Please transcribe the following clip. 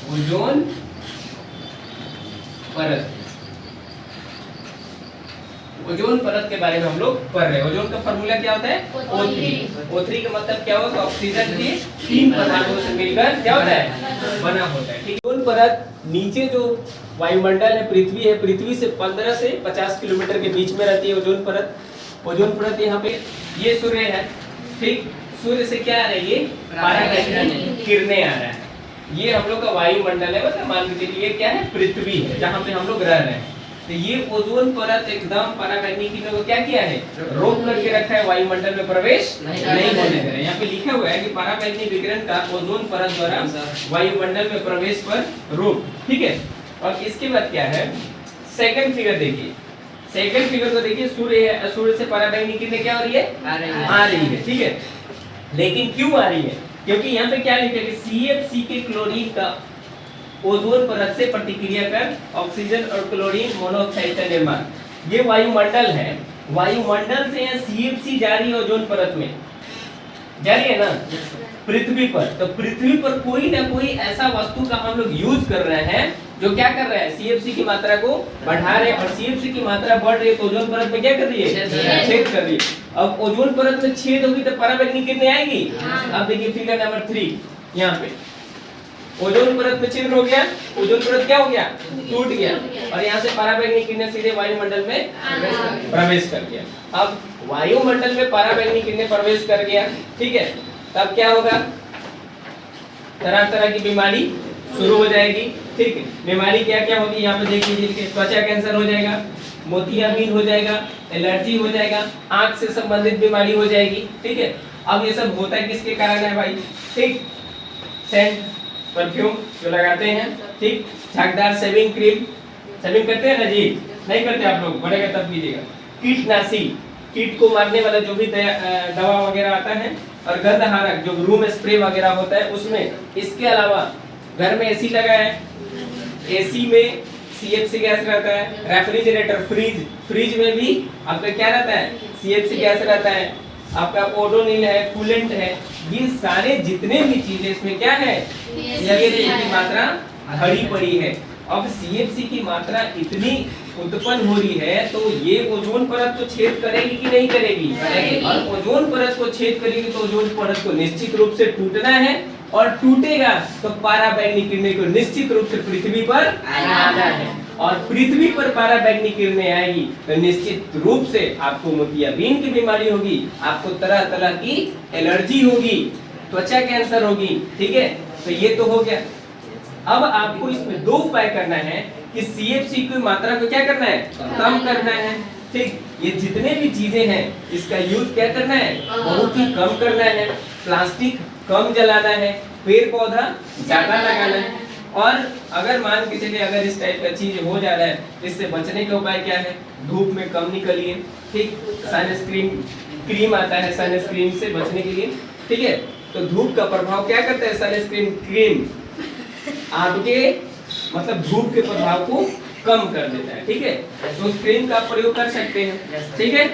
Ozone परत। Ozone परत के बारे में हम लोग पढ़ रहे हैं। ओजोन का फार्मूला क्या होता है? O3। O3 का मतलब क्या होगा? ऑक्सीजन के 3 परमाणुओं से मिलकर क्या होता है? बना होता है। ठीक है। ओजोन परत नीचे जो वायुमंडल है, पृथ्वी से 15 से 50 किलोमीटर के बीच में रहती है ओजोन परत। ओजोन परत यहाँ पे ये सूर्य है, ठीक। सूर्य से क्या आ रहा है? ये पराबैंगनी किरणें आ रहा है। ये हम लोग का वायुमंडल है, मतलब मान लीजिए ये क्या है? पृथ्वी है, जहाँ पे हम लोग रह रहे हैं। तो ये ओजोन परत एकदम पराबैंगनी किरणों को क्या किया है? रोक करके रखा है, वायुमंडल में प्रवेश नहीं होने दे रहा है। यहाँ पे लिखा हुआ है कि पराबैंगनी विकिरण का ओजोन परत द्वारा वायुमंडल में प्रवेश पर रोक। ठीक है। और इसके बाद क्या है? सेकंड फिगर देखिए। सेकंड फिगर को देखिए, सूर्य है, सूर्य से पराबैंगनी किरणें क्या हो रही है? आ रही है। ठीक है। लेकिन क्यों आ रही है? क्योंकि यहाँ पे क्या लिखा है कि CFC के क्लोरीन का ओजोन परत से प्रतिक्रिया कर ऑक्सीजन और क्लोरीन मोनोऑक्साइड का निर्माण। ये वायुमंडल है, वायुमंडल से यहाँ CFC जा रही है ओजोन परत में, जा रही है ना पृथ्वी पर। तो पृथ्वी पर कोई ना कोई ऐसा वस्तु का हम लोग यूज कर रहे हैं जो क्या कर रहा है? CFC की मात्रा को बढ़ा रहे हैं। और CFC की मात्रा बढ़ रही है तो ओजोन परत में क्या कर रही है? छेद कर रही है। अब ओजोन परत में छेद होगी तो पराबैंगनी किरणें आएगी। अब देखिए फिगर नंबर 3, यहाँ पे ओजोन परत में छिद्र हो गया, ओजोन परत क्या हो गया? टूट गया, और यहाँ से पराबैंगनी किरणें सीधे वायुमंडल में प्रवेश कर गया। अब वायुमंडल में पराबैंगनी किरणें प्रवेश कर गया, ठीक है। तब क्या होगा? तरह तरह की बीमारी शुरू हो जाएगी। ठीक है। बीमारी क्या क्या होगी? यहाँ पे देख लीजिए, त्वचा कैंसर हो जाएगा, मोतियाबिंद हो जाएगा, एलर्जी हो जाएगा, आंख से संबंधित बीमारी हो जाएगी। ठीक है। अब ये सब होता है किसके कारण है भाई? ठीक, सेंट परफ्यूम जो लगाते हैं, ठीक, झागदार शेविंग क्रीम, शेविंग करते हैं ना जी? नहीं करते आप लोग, बढ़ेगा तब कीजिएगा। कीटनाशी, कीट को मारने वाला जो भी दवा वगैरह आता है, और गंधहारक जो रूम स्प्रे वगैरह होता है उसमें। इसके अलावा घर में एसी लगा है, एसी में CFC गैस रहता है। रेफ्रिजरेटर, फ्रिज में भी आपका क्या रहता है? CFC गैस रहता है। आपका ओडोनिल है, कूलेंट है, ये सारे जितने भी चीजें इसमें क्या है? CFC की मात्रा भरी पड़ी है। अब CFC की मात्रा इतनी उत्पन्न हो रही है तो ये ओजोन परत को छेद करेगी कि नहीं करेगी? और ओजोन परत को छेद करेगी तो ओजोन परत को निश्चित रूप से टूटना है, और टूटेगा तो पराबैंगनी किरणें को निश्चित रूप से पृथ्वी पर आना है। और पृथ्वी पर पराबैंगनी किरणें आएगी तो निश्चित रूप से आपको मोतियाबिंद की बीमारी होगी, आपको तरह तरह की एलर्जी होगी, त्वचा कैंसर होगी। ठीक है। तो ये तो हो गया। अब आपको इसमें 2 उपाय करना है कि CFC की मात्रा को क्या करना है? कम करना है। ठीक, ये जितने भी चीजें हैं इसका यूज क्या करना है? बहुत ही कम करना है। प्लास्टिक कम जलाना है, पेड़ पौधा ज्यादा लगाना है। और अगर मान के चलिए अगर इस टाइप का चीज हो जा रहा है, इससे बचने का उपाय क्या है? धूप में कम निकलिए। ठीक, सनस्क्रीन क्रीम आता है सनस्क्रीन से बचने के लिए। ठीक है। तो धूप का प्रभाव क्या करता है? सनस्क्रीन क्रीम आपके मतलब धूप के प्रभाव को कम कर देता है। ठीक है। तो उस क्रीम का प्रयोग कर सकते हैं। ठीक है।